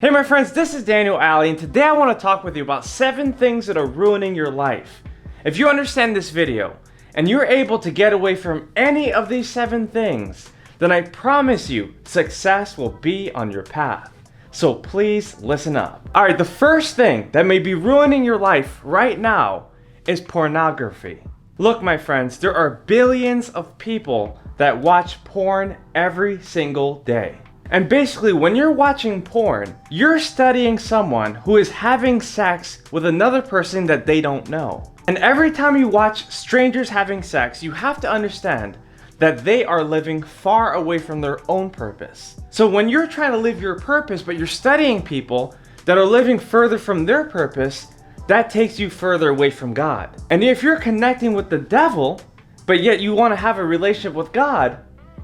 Hey my friends, this is Aldie, and today I want to talk with you about 7 things that are ruining your life. If you understand this video, and you're able to get away from any of these 7 things, then I promise you, success will be on your path. So please listen up. Alright, the first thing that may be ruining your life right now is pornography. Look my friends, there are billions of people that watch porn every single day. And basically, when you're watching porn, you're studying someone who is having sex with another person that they don't know. And every time you watch strangers having sex, you have to understand that they are living far away from their own purpose. So when you're trying to live your purpose, but you're studying people that are living further from their purpose, that takes you further away from God. And if you're connecting with the devil, but yet you want to have a relationship with God,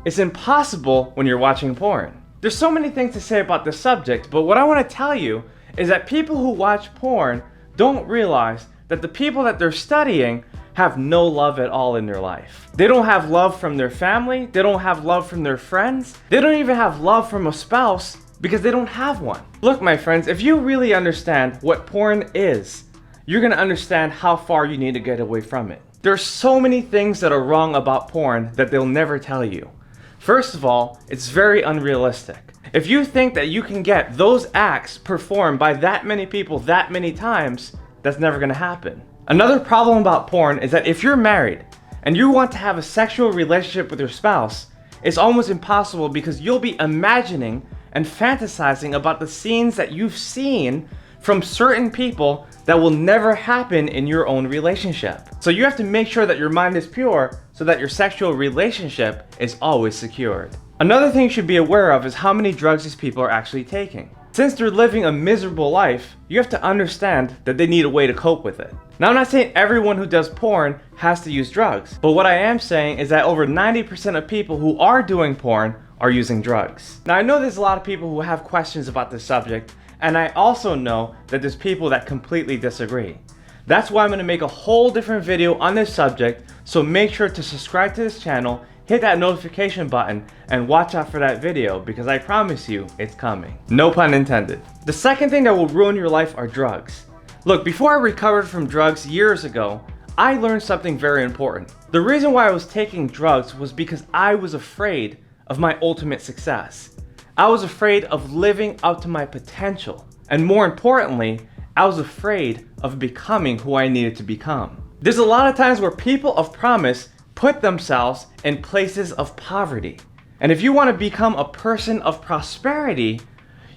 it's impossible when you're watching porn. There's so many things to say about this subject, but what I want to tell you is that people who watch porn don't realize that the people that they're studying have no love at all in their life. They don't have love from their family, they don't have love from their friends, they don't even have love from a spouse because they don't have one. Look my friends, if you really understand what porn is, you're going to understand how far you need to get away from it. There's so many things that are wrong about porn that they'll never tell you. First of all, it's very unrealistic. If you think that you can get those acts performed by that many people that many times, that's never gonna happen. Another problem about porn is that if you're married and you want to have a sexual relationship with your spouse, it's almost impossible because you'll be imagining and fantasizing about the scenes that you've seen from certain people that will never happen in your own relationship. So you have to make sure that your mind is pure so that your sexual relationship is always secured. Another thing you should be aware of is how many drugs these people are actually taking. Since they're living a miserable life, you have to understand that they need a way to cope with it. Now I'm not saying everyone who does porn has to use drugs, but what I am saying is that over 90% of people who are doing porn are using drugs. Now I know there's a lot of people who have questions about this subject, and I also know that there's people that completely disagree. That's why I'm going to make a whole different video on this subject, so make sure to subscribe to this channel, hit that notification button, and watch out for that video because I promise you it's coming. No pun intended. The second thing that will ruin your life are drugs. Look, before I recovered from drugs years ago, I learned something very important. The reason why I was taking drugs was because I was afraid of my ultimate success. I was afraid of living up to my potential. And more importantly, I was afraid of becoming who I needed to become. There's a lot of times where people of promise put themselves in places of poverty. And if you want to become a person of prosperity,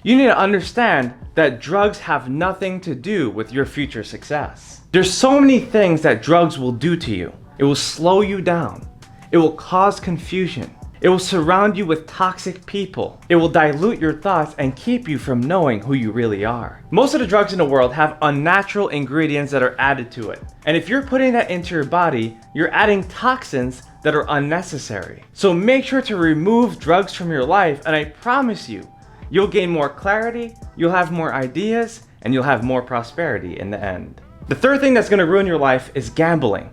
you need to understand that drugs have nothing to do with your future success. There's so many things that drugs will do to you. It will slow you down. It will cause confusion. It will surround you with toxic people. It will dilute your thoughts and keep you from knowing who you really are. Most of the drugs in the world have unnatural ingredients that are added to it. And if you're putting that into your body, you're adding toxins that are unnecessary. So make sure to remove drugs from your life, and I promise you, you'll gain more clarity, you'll have more ideas, and you'll have more prosperity in the end. The third thing that's going to ruin your life is gambling.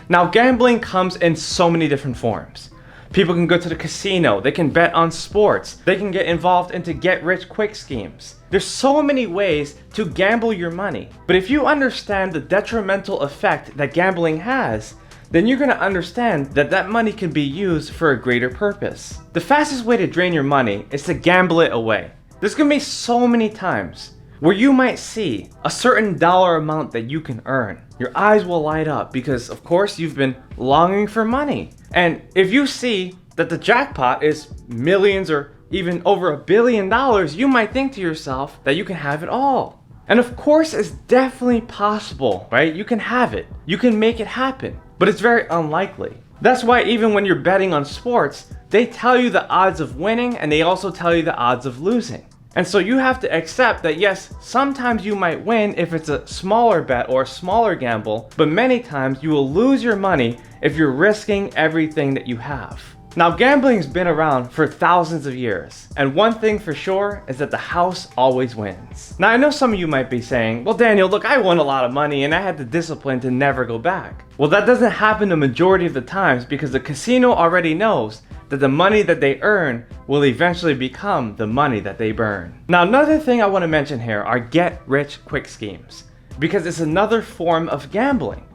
Now, gambling comes in so many different forms. People can go to the casino, they can bet on sports, they can get involved into get-rich-quick schemes. There's so many ways to gamble your money. But if you understand the detrimental effect that gambling has, then you're going to understand that that money can be used for a greater purpose. The fastest way to drain your money is to gamble it away. There's going to be so many times where you might see a certain dollar amount that you can earn. Your eyes will light up because, of course, you've been longing for money. And if you see that the jackpot is millions or even over $1 billion, you might think to yourself that you can have it all. And of course, it's definitely possible, right? You can have it. You can make it happen. But it's very unlikely. That's why even when you're betting on sports, they tell you the odds of winning and they also tell you the odds of losing. And so you have to accept that yes, sometimes you might win if it's a smaller bet or a smaller gamble, but many times you will lose your money if you're risking everything that you have. Now, gambling's been around for thousands of years, and one thing for sure is that the house always wins. Now, I know some of you might be saying, well, Daniel, look, I won a lot of money and I had the discipline to never go back. Well, that doesn't happen the majority of the times because the casino already knows that the money that they earn will eventually become the money that they burn. Now, another thing I want to mention here are get-rich-quick schemes, because it's another form of gambling.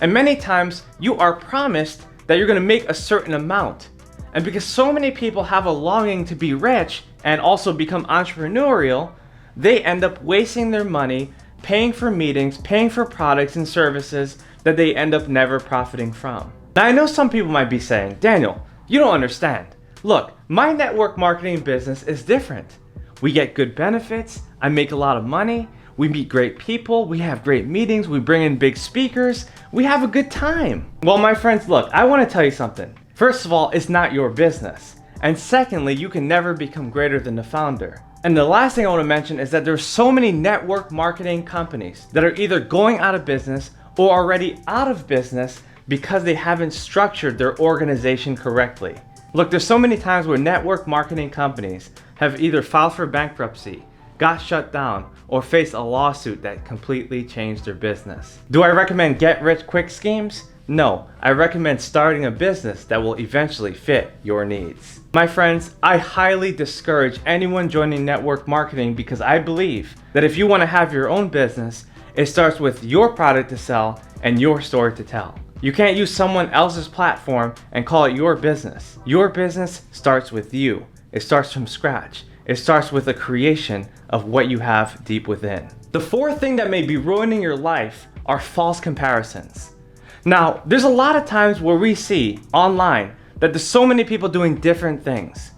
And many times you are promised that you're going to make a certain amount. And because so many people have a longing to be rich and also become entrepreneurial, they end up wasting their money, paying for meetings, paying for products and services that they end up never profiting from. Now, I know some people might be saying, Daniel, you don't understand. Look, my network marketing business is different. We get good benefits, I make a lot of money, we meet great people, we have great meetings, we bring in big speakers, we have a good time. Well, my friends, look, I want to tell you something. First of all, it's not your business. And secondly, you can never become greater than the founder. And the last thing I want to mention is that there's so many network marketing companies that are either going out of business or already out of business because they haven't structured their organization correctly. Look, there's so many times where network marketing companies have either filed for bankruptcy, got shut down, or faced a lawsuit that completely changed their business. Do I recommend get-rich-quick schemes? No, I recommend starting a business that will eventually fit your needs. My friends, I highly discourage anyone joining network marketing because I believe that if you want to have your own business, it starts with your product to sell and your story to tell. You can't use someone else's platform and call it your business. Your business starts with you. It starts from scratch. It starts with a creation of what you have deep within. The fourth thing that may be ruining your life are false comparisons. Now, there's a lot of times where we see online that there's so many people doing different things.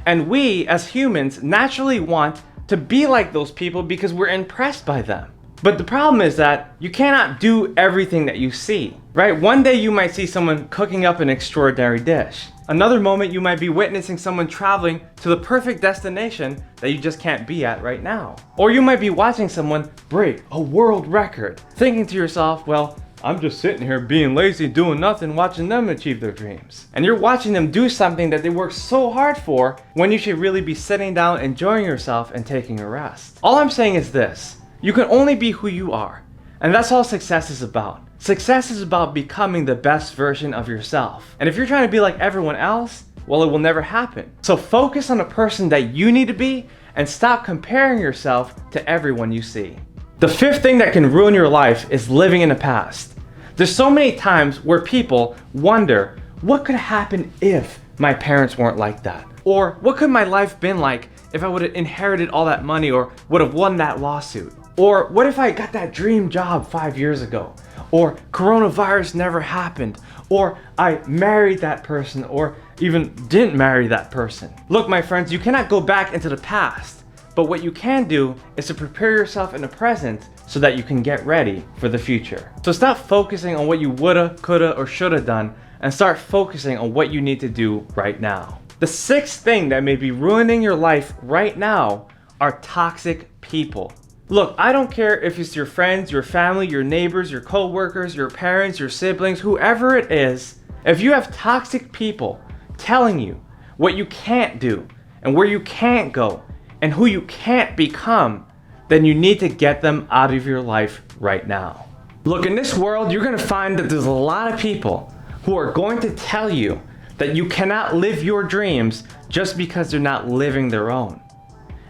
And we, as humans, naturally want to be like those people because we're impressed by them. But the problem is that you cannot do everything that you see, right? One day you might see someone cooking up an extraordinary dish. Another moment you might be witnessing someone traveling to the perfect destination that you just can't be at right now. Or you might be watching someone break a world record, thinking to yourself, well, I'm just sitting here being lazy, doing nothing, watching them achieve their dreams. And you're watching them do something that they worked so hard for when you should really be sitting down, enjoying yourself, and taking a rest. All I'm saying is this. You can only be who you are. And that's all success is about. Success is about becoming the best version of yourself. And if you're trying to be like everyone else, well, it will never happen. So focus on the person that you need to be and stop comparing yourself to everyone you see. The fifth thing that can ruin your life is living in the past. There's so many times where people wonder, what could happen if my parents weren't like that? Or what could my life been like if I would have inherited all that money or would have won that lawsuit? Or what if I got that dream job 5 years ago? Or coronavirus never happened? Or I married that person or even didn't marry that person? Look, my friends, you cannot go back into the past. But what you can do is to prepare yourself in the present so that you can get ready for the future. So stop focusing on what you woulda, coulda, or shoulda done and start focusing on what you need to do right now. The sixth thing that may be ruining your life right now are toxic people. Look, I don't care if it's your friends, your family, your neighbors, your co-workers, your parents, your siblings, whoever it is. If you have toxic people telling you what you can't do and where you can't go and who you can't become, then you need to get them out of your life right now. Look, in this world, you're gonna find that there's a lot of people who are going to tell you that you cannot live your dreams just because they're not living their own.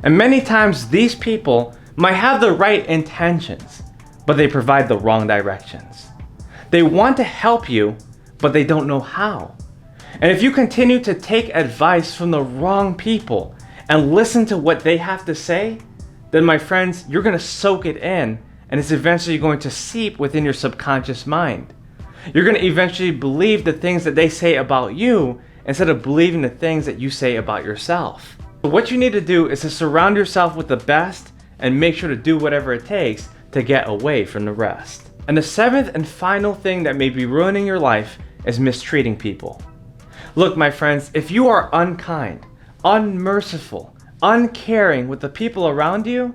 And many times these people might have the right intentions, but they provide the wrong directions. They want to help you, but they don't know how. And if you continue to take advice from the wrong people and listen to what they have to say, then my friends, you're gonna soak it in and it's eventually going to seep within your subconscious mind. You're gonna eventually believe the things that they say about you instead of believing the things that you say about yourself. So what you need to do is to surround yourself with the best and make sure to do whatever it takes to get away from the rest. And the seventh and final thing that may be ruining your life is mistreating people. Look, my friends, if you are unkind, unmerciful, uncaring with the people around you,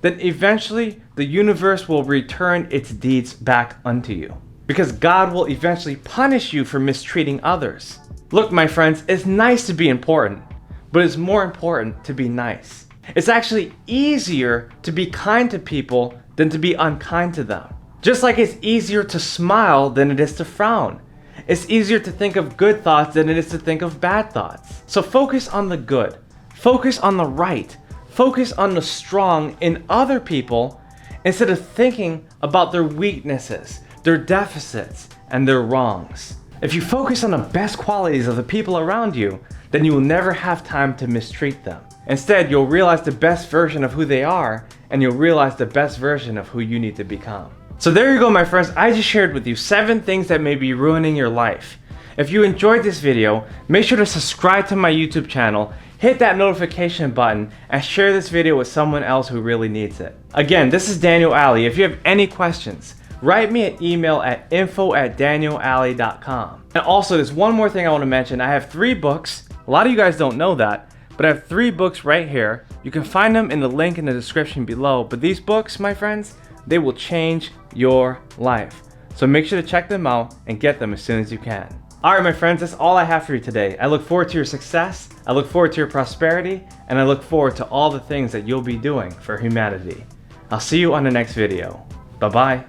then eventually the universe will return its deeds back unto you. Because God will eventually punish you for mistreating others. Look, my friends, it's nice to be important, but it's more important to be nice. It's actually easier to be kind to people than to be unkind to them. Just like it's easier to smile than it is to frown. It's easier to think of good thoughts than it is to think of bad thoughts. So focus on the good. Focus on the right. Focus on the strong in other people instead of thinking about their weaknesses, their deficits, and their wrongs. If you focus on the best qualities of the people around you, then you will never have time to mistreat them. Instead, you'll realize the best version of who they are, and you'll realize the best version of who you need to become. So there you go, my friends. I just shared with you 7 things that may be ruining your life. If you enjoyed this video, make sure to subscribe to my YouTube channel, hit that notification button, and share this video with someone else who really needs it. Again, this is Daniel Aldie. If you have any questions, write me an email at info@danielaldie.com. And also, there's one more thing I want to mention. I have 3 books. A lot of you guys don't know that, but I have 3 books right here. You can find them in the link in the description below. But these books, my friends, they will change your life. So make sure to check them out and get them as soon as you can. Alright, my friends, that's all I have for you today. I look forward to your success, I look forward to your prosperity, and I look forward to all the things that you'll be doing for humanity. I'll see you on the next video. Bye-bye.